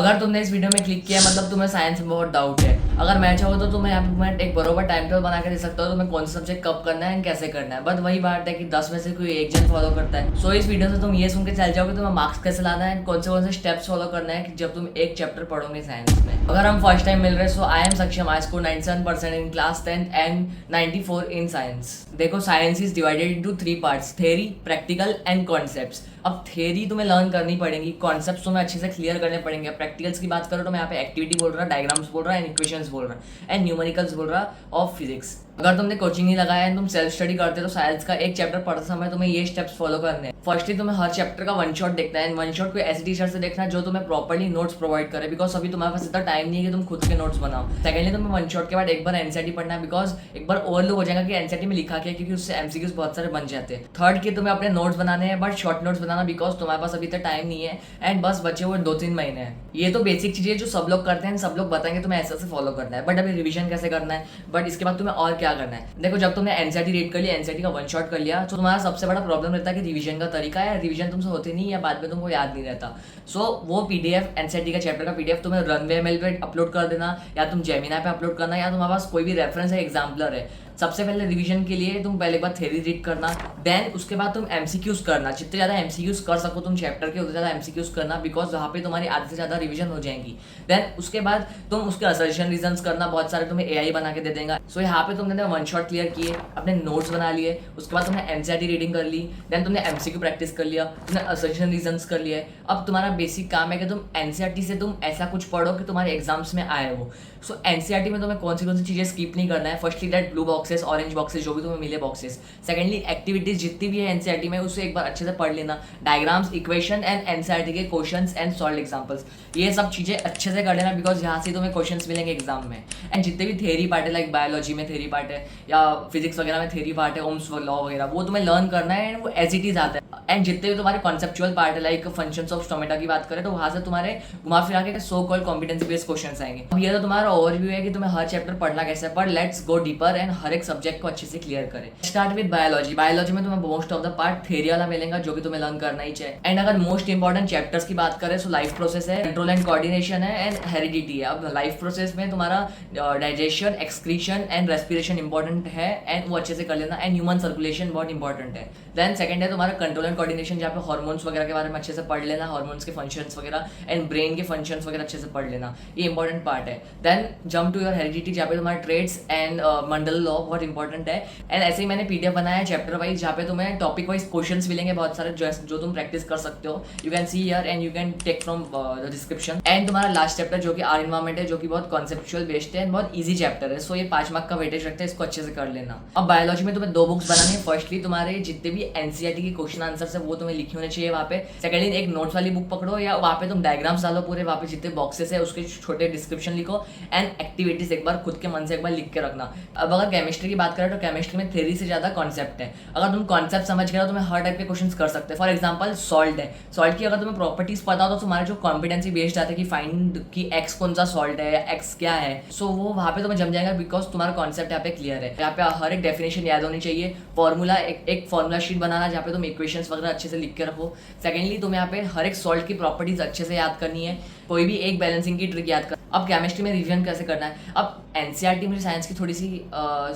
अगर तुमने इस वीडियो में क्लिक किया मतलब तुम्हें साइंस में बहुत डाउट है। अगर मैं चाहूँ तो तुम्हें यहाँ पे मैं एक बरोबर टाइम टेबल बना के दे सकता हूँ तुम्हें कौन सा सब्जेक्ट कब करना है कैसे करना है। बट वही बात है कि 10 में से कोई एक जन फॉलो करता है। सो इस वीडियो से तुम ये सुन के चल जाओगे तुम्हें मार्क्स कैसे लाना है, कौन से स्टेप्स फॉलो करना है कि जब तुम एक चैप्टर पढ़ोगे साइंस में। अगर हम फर्स्ट टाइम मिल रहे सो I am Saksham, I score 97% in class 10th and 94 in science. देखो science is divided into 3 parts, theory, practical and concepts. अब थ्योरी तुम्हें लर्न करनी पड़ेगी, कॉन्सेप्ट्स तुम्हें अच्छे से क्लियर करने पड़ेंगे। प्रैक्टिकल्स की बात करो तो मैं यहाँ पे एक्टिविटी बोल रहा, डायग्राम्स बोल रहा, एंड इक्वेशंस बोल रहा, एंड न्यूमेरिकल्स बोल रहा ऑफ फिजिक्स। अगर तुमने कोचिंग नहीं लगाया है तुम सेल्फ स्टडी करते हो तो साइंस का एक चैप्टर पढ़ते समय तुम्हें ये स्टेप्स फॉलो करने हैं। फर्स्टली तुम्हें हर चैप्टर का वन शॉट देखना है। वन शॉट को ऐसे टीचर से देखना है जो तुम्हें प्रॉपर्ली नोट्स प्रोवाइड करे, बिकॉज अभी तुम्हारे पास इतना टाइम नहीं है कि तुम खुद के नोट्स बनाओ। सेकेंडली तुम्हें वन शॉट के बाद एक बार एनसीईआरटी पढ़ना है, बिकॉज एक बार ओवरलुक हो जाएगा कि एनसीईआरटी में लिखा क्या है, क्योंकि उससे एमसीक्यूज बहुत सारे बन जाते हैं। थर्ड की तुम्हें अपने नोट्स बनाने हैं, but short notes banana, because तुम्हारे पास अभी तक टाइम नहीं है एंड बस बचे हुए 2-3 महीने हैं। ये तो बेसिक चीजें जो सब लोग करते हैं, सब लोग बताएंगे तुम्हें ऐसे ऐसे फॉलो करना है। बट अभी रिवीजन कैसे करना है, बट इसके बाद तुम्हें और क्या करना है। देखो जब तुमने एनसीईआरटी रीड कर लिया, एनसीईआरटी का वन शॉट कर लिया, तो तुम्हारा सबसे बड़ा प्रॉब्लम रहता है कि रिवीजन का तरीका है, रिवीजन तुमसे होती नहीं या बाद में तुमको याद नहीं रहता। सो वो पीडीएफ एनसीईआरटी का चैप्टर का पीडीएफ तुम्हें रनवे मेल पे अपलोड कर देना, या तुम जेमिना पे अपलोड करना, या तुम्हारे पास कोई भी रेफरेंस है, एग्जाम्पलर है। सबसे पहले रिवीजन के लिए तुम पहले एक बार थ्योरी रीड करना, देन उसके बाद तुम एमसीक्यूज करना। जितने ज़्यादा एमसीक्यूज कर सको तुम चैप्टर के, उतने ज़्यादा एमसीक्यूज करना, बिकॉज वहाँ पे तुम्हारी आधे से ज़्यादा रिवीजन हो जाएगी। देन उसके बाद तुम उसके असर्शन रीजंस करना, बहुत सारे तुम्हें एआई बना के दे देगा। सो यहाँ पे तुमने वन शॉट क्लियर किए, अपने नोट्स बना लिए, उसके बाद तुमने एनसीईआरटी रीडिंग कर ली, देन तुमने एमसीक्यू प्रैक्टिस कर लिया, तुमने असर्शन रीजंस कर लिए। अब तुम्हारा बेसिक काम है कि तुम एनसीईआरटी से तुम ऐसा कुछ पढ़ो कि तुम्हारे एग्जाम्स में आए वो। सो एनसीईआरटी में तुम्हें कौन सी चीज़ें स्किप नहीं करना है। Firstly that blue boxes, orange boxes, जो भी तुम्हें मिले बॉक्सेस। सेकेंडली एक्टिविटीज जितनी भी है एनसीईआरटी में उससे एक बार अच्छे से पढ़ लेना। डायग्राम्स, इक्वेशन एंड एनसीईआरटी के क्वेश्चंस एंड सॉल्व एग्जांपल्स, ये सब चीजें अच्छे से कर लेना, बिकॉज यहाँ से तुम्हें क्वेश्चंस मिलेंगे एग्जाम में। एंड जितने भी थ्योरी पार्ट है, लाइक बायोलॉजी में थ्योरी पार्ट है या फिजिक्स वगैरह में थ्योरी पार्ट है, ओम्स लॉ वगैरह, वो तुम्हें लर्न करना है एंड वो एज इट इज आता है। एंड जितने भी तुम्हारे कॉन्सेप्चुअल पार्ट है, लाइक फंक्शंस ऑफ स्टोमेटा की बात करें तो वहां से तुम्हारे घुमा फिरा के so called competency based questions आएंगे। अब ये तो तुम्हारा ओवरव्यू है कि तुम्हें हर चैप्टर पढ़ना कैसे है, पर लेट्स गो डीपर एंड हर एक सब्जेक्ट को अच्छे से क्लियर करें। Start with biology. बायोलॉजी में तुम्हें most of the part theory वाला मिलेगा जो कि तुम्हें लर्न करना ही चाहिए। एंड अगर मोस्ट इंपॉर्टेंट चैप्टर्स की बात करें तो लाइफ प्रोसेस है, कंट्रोल एंड कोऑर्डिनेशन है, एंड हेरिडिटी है। अब लाइफ प्रोसेस में तुम्हारा digestion, excretion and respiration important है एंड वो अच्छे से कर लेना। एंड ह्यूमन सर्कुलेशन बहुत इंपॉर्टेंट है। देन सेकंड है तुम्हारा कंट्रोल एंड कोऑर्डिनेशन, जहाँ पे हार्मोन्स वगैरह के बारे में अच्छे से पढ़ लेना, हार्मोन्स के फंक्शंस वगैरह एंड ब्रेन के फंक्शंस वगैरह अच्छे से पढ़ लेना, ये इंपॉर्टेंट पार्ट है। Then jump to your heredity, जहाँ पे तुम्हारे ट्रेड्स एंड मंडल लॉ बहुत इंपॉर्टेंट है। एंड ऐसे ही मैंने पीडीएफ बनाया है चैप्टर वाइज, जहाँ पे तुम्हें टॉपिक वाइज क्वेश्चंस मिलेंगे बहुत सारे जो तुम प्रैक्टिस कर सकते हो। You can see here and you can take from the description. And तुम्हारा लास्ट चैप्टर जो कि आर एनवायरमेंट है, जो कि बहुत कॉन्सेप्चुअल बेस्ड है एंड बहुत ईजी चैप्टर है। सो ये 5 मार्क का वेटेज रखता है, इसको अच्छे से कर लेना। अब बायोलॉजी में तुम्हें 2 बुक्स बनानी है। फर्स्टली तुम्हारे जितने भी एनसीईआरटी के क्वेश्चन आंसर है वो तुम्हें लिखे होने चाहिए वहाँ पे। सेकेंडली एक नोट्स वाली बुक पकड़ो, या वहाँ पे तुम डायग्राम्स डालो पूरे, वहाँ पे जितने बॉक्सेस है उसके छोटे डिस्क्रिप्शन लिखो, एंड एक्टिविटीज एक बार खुद के मन से एक बार लिख के रखना। अब अगर केमिस्ट्री की बात करें तो केमिस्ट्री में थ्योरी से ज्यादा कॉन्सेप्ट है। अगर तुम कॉन्सेप्ट समझ गए तो तुम्हें हर टाइप के क्वेश्चंस कर सकते हैं। फॉर एग्जांपल सॉल्ट है, सॉल्ट की अगर तुम्हें प्रॉपर्टीज पता हो तो तुम्हारे जो कॉम्पिटेंसी बेस्ड आते हैं कि फाइंड कि एक्स कौन सा सॉल्ट है या एक्स क्या है, सो वो वहाँ पे तुम्हें जम जाएगा, बिकॉज तुम्हारा कॉन्सेप्ट यहाँ पे क्लियर है। यहाँ पे हर एक डेफिनेशन याद होनी चाहिए। फॉर्मूला एक फॉर्मूला शीट बनाना जहाँ पे तुम इक्वेशंस वगैरह अच्छे से लिख के रखो। सेकेंडली तुम्हें यहाँ पे हर एक सॉल्ट की प्रॉपर्टीज अच्छे से याद करनी है, कोई भी एक बैलेंसिंग की ट्रिक याद कर। अब केमिस्ट्री में रिवीजन कैसे करना है। अब एनसीईआरटी मुझे साइंस की थोड़ी सी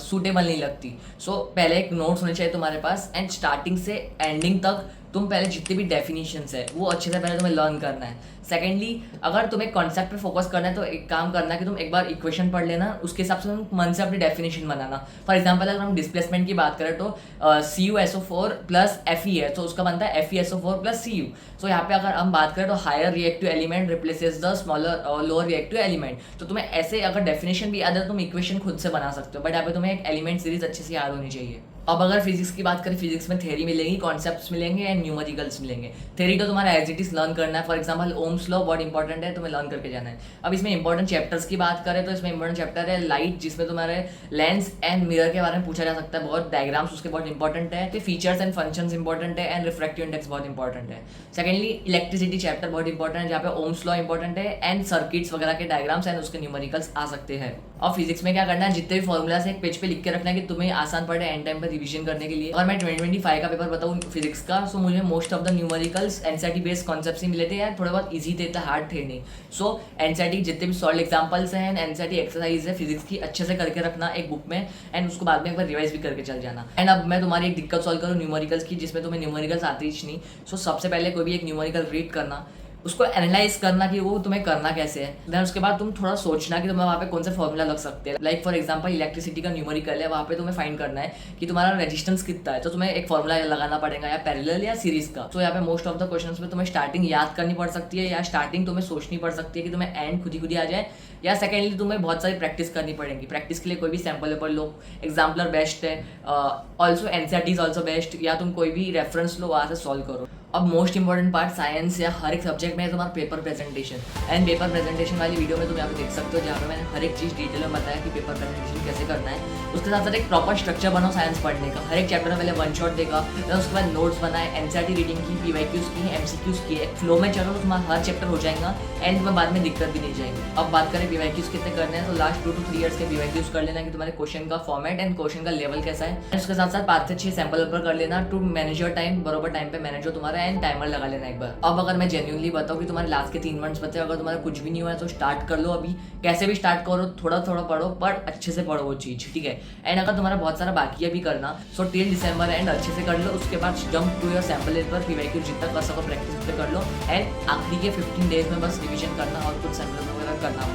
सूटेबल नहीं लगती। सो पहले एक नोट्स होने चाहिए तुम्हारे पास, एंड स्टार्टिंग से एंडिंग तक तुम पहले जितने भी डेफिनेशंस है वो अच्छे से पहले तुम्हें लर्न करना है। सेकेंडली अगर तुम्हें कॉन्सेप्ट पे फोकस करना है तो एक काम करना है कि तुम एक बार इक्वेशन पढ़ लेना, उसके हिसाब से तुम मन से अपनी डेफिनेशन बनाना। फॉर एग्जांपल अगर हम डिस्प्लेसमेंट की बात करें तो CuSO4 प्लस Fe है, तो उसका बनता है FeSO4 प्लस Cu। सो यहाँ पे अगर हम बात करें तो higher reactive element replaces the smaller lower reactive element. तो तुम्हें ऐसे अगर डेफिनेशन भी याद है तो तुम इक्वेशन खुद से बना सकते हो, बट यहाँ पे तुम्हें एक एलिमेंट सीरीज अच्छे से याद होनी चाहिए। अब अगर फिजिक्स की बात करें, फिजिक्स में थ्योरी मिलेगी, कॉन्सेप्ट्स मिलेंगे एंड न्यूमेरिकल्स मिलेंगे। थ्योरी तो तुम्हारा एज इट इज लर्न करना है। फॉर एग्जांपल ओम्स लॉ बहुत इंपॉर्टेंट है, तुम्हें लर्न करके जाना है। अब इसमें इंपॉर्टेंट चैप्टर्स की बात करें तो इसमें इंपॉर्टेंट चैप्टर है लाइट, जिसमें तुम्हारे लेंस एंड मिरर के बारे में पूछा जा सकता है बहुत। डायग्राम्स उसके बहुत इंपॉर्टेंट है। फिर फीचर्स एंड फंक्शंस इंपॉर्टेंट है, एंड रिफ्रैक्टिव इंडेक्स बहुत इंपॉर्टेंट है। सेकेंडली इलेक्ट्रिसिटी चैप्टर बहुत इंपॉर्टेंट है, जहाँ पे ओम्स लॉ इंपॉर्टेंट है एंड सर्किट्स वगैरह के डायग्राम्स एंड उसके न्यूमेरिकल्स आ सकते हैं। और फिजिक्स में क्या करना है, जितने भी फॉर्मूलाज एक पेज पे लिख के रखना है कि तुम्हें आसान पड़े एंड टाइम पर रिवीजन करने के लिए। और मैं 2025 का पेपर बताऊँ फिजिक्स का, सो मुझे most of the numericals NCERT based concepts ही मिले थे यार, थोड़े बहुत ईजी थे, हार्ड थे नहीं। सो एनसीईआरटी जितने भी सॉल्व एग्जाम्पल्स हैं, एनसीईआरटी एक्सरसाइज है फिजिक्स की, अच्छे से करके रखना एक बुक में, एंड उसको बाद में एक बार रिवाइज भी करके चल जाना। एंड अब मैं तुम्हारी एक दिक्कत सॉल्व करूँ न्यूमेरिकल्स की, जिसमें तुम्हें न्यूमेरिकल्स आती ही नहीं। सो सबसे पहले कोई भी एक न्यूमेरिकल रीड करना, उसको एनालाइज करना कि वो तुम्हें करना कैसे है, देन उसके बाद तुम थोड़ा सोचना कि तुम्हें वहाँ पे कौन से फॉर्मूला लग सकते हैं। लाइक फॉर एग्जांपल इलेक्ट्रिसिटी का न्यूमेरिकल है, वहाँ पे तुम्हें फाइंड करना है कि तुम्हारा रेजिस्टेंस कितना है, तो तुम्हें एक फॉर्मूला लगाना पड़ेगा, या पैरेलल या सीरीज का। तो यहाँ पे मोस्ट ऑफ द क्वेश्चंस में तुम्हें स्टार्टिंग याद करनी पड़ सकती है, या स्टार्टिंग तुम्हें सोचनी पड़ सकती है कि तुम्हें एंड खुद ही आ जाए, या सेकेंडली तुम्हें बहुत सारी प्रैक्टिस करनी पड़ेगी। प्रैक्टिस के लिए कोई भी सैम्पल पेपर लो, एग्जाम्पलर बेस्ट है, also NCERT is also best, या तुम कोई भी रेफरेंस लो, वहाँ से सॉल्व करो। अब मोस्ट इंपॉर्टेंट पार्ट साइंस या हर एक सब्जेक्ट में है तुम्हारा paper presentation. And paper presentation वाली वीडियो में तुम यहाँ पे देख सकते हो, जहाँ पे मैंने हर एक चीज़ डिटेल में बताया कि पेपर प्रेजेंटेशन कैसे करना है। उसके साथ साथ एक प्रॉपर स्ट्रक्चर बनाओ साइंस पढ़ने का, हर एक चैप्टर में पहले वन शॉट देगा, फिर उसके बाद नोट्स बनाए, एनसीईआरटी रीडिंग की, पीवाईक्यूज की, एमसीक्यूज की, फ्लो में चलो तो तुम्हारा हर चैप्टर हो जाएगा, एंड तुम्हें बाद में दिक्कत भी नहीं जाएगी। अब बात करें पीवाईक्यूज कितने करने हैं, तो लास्ट 2 to 3 ईयर्स के पीवाईक्यूज कर लेना कि तुम्हारे क्वेश्चन का फॉर्मेट एंड क्वेश्चन का लेवल कैसा है। उसके साथ साथ 5 से 6 सैंपल पेपर कर लेना टू मैनेज योर टाइम, बरोबर टाइम पे मैनेज हो तुम्हारा, एंड टाइमर लगा लेना एक बार। अब अगर मैं जेन्युइनली बताऊँ कि तुम्हारे लास्ट के 3 मंथ्स बचे, अगर तुम्हारा कुछ भी नहीं हुआ है तो स्टार्ट कर लो अभी, कैसे भी स्टार्ट करो, थोड़ा थोड़ा पढ़ो, पर अच्छे से पढ़ो वो चीज़, ठीक है। एंड अगर तुम्हारा बहुत सारा बाकी है भी करना, सो टिल दिसंबर एंड अच्छे से कर लो। उसके बाद jump to your sample paper, PYQ जितना कर सको प्रैक्टिस उतने कर लो, एंड आखिरी के 15 डेज में बस रिविजन करना और कुछ सैंपल वगैरह करना।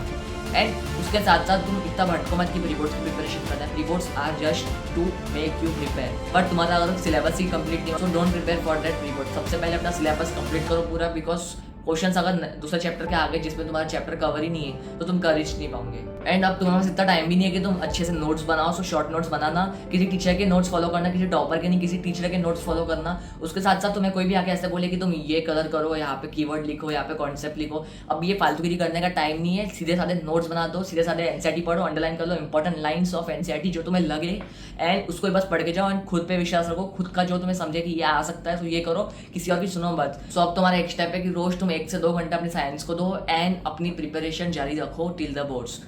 एंड उसके साथ साथ तुम इतना भटको मत कि प्री बोर्ड्स की प्रिपरेशन करना है, pre boards are just to make you prepare, but तुम्हारा अगर सिलेबस ही कंप्लीट नहीं हो, so don't prepare for that pre board. सबसे पहले अपना सिलेबस कंप्लीट करो पूरा, बिकॉज क्वेश्चंस अगर दूसरे चैप्टर के आगे जिसमें तुम्हारा चैप्टर कवर ही नहीं है तो तुम कर ही नहीं पाओगे। एंड अब तुम्हारे पास इतना टाइम भी नहीं है कि तुम अच्छे से नोट्स बनाओ, सो शॉर्ट नोट्स बनाना, किसी टीचर के नोट्स फॉलो करना, किसी टॉपर के नहीं, किसी टीचर के नोट्स फॉलो करना। उसके साथ साथ तुम्हें कोई भी आके ऐसे बोले कि तुम ये कलर करो, यहाँ पे कीवर्ड लिखो, यहाँ पे कॉन्सेप्ट लिखो, अब ये फालतूगिरी करने का टाइम नहीं है। सीधे साधे नोट्स बना दो, सीधे साधे एनसीईआरटी पढ़ो, अंडरलाइन कर लो इंपॉर्टेंट लाइन्स ऑफ एनसीईआरटी जो तुम्हें लगे, एंड उसको बस पढ़ के जाओ, एंड खुद पे विश्वास रखो, खुद का जो तुम्हें समझे कि ये आ सकता है तो ये करो, किसी और की सुनो मत। सो अब तुम्हारा एक स्टेप है कि रोज तुम 1 से 2 घंटा अपनी साइंस को दो, एंड अपनी प्रिपरेशन जारी रखो टिल द बोर्ड्स।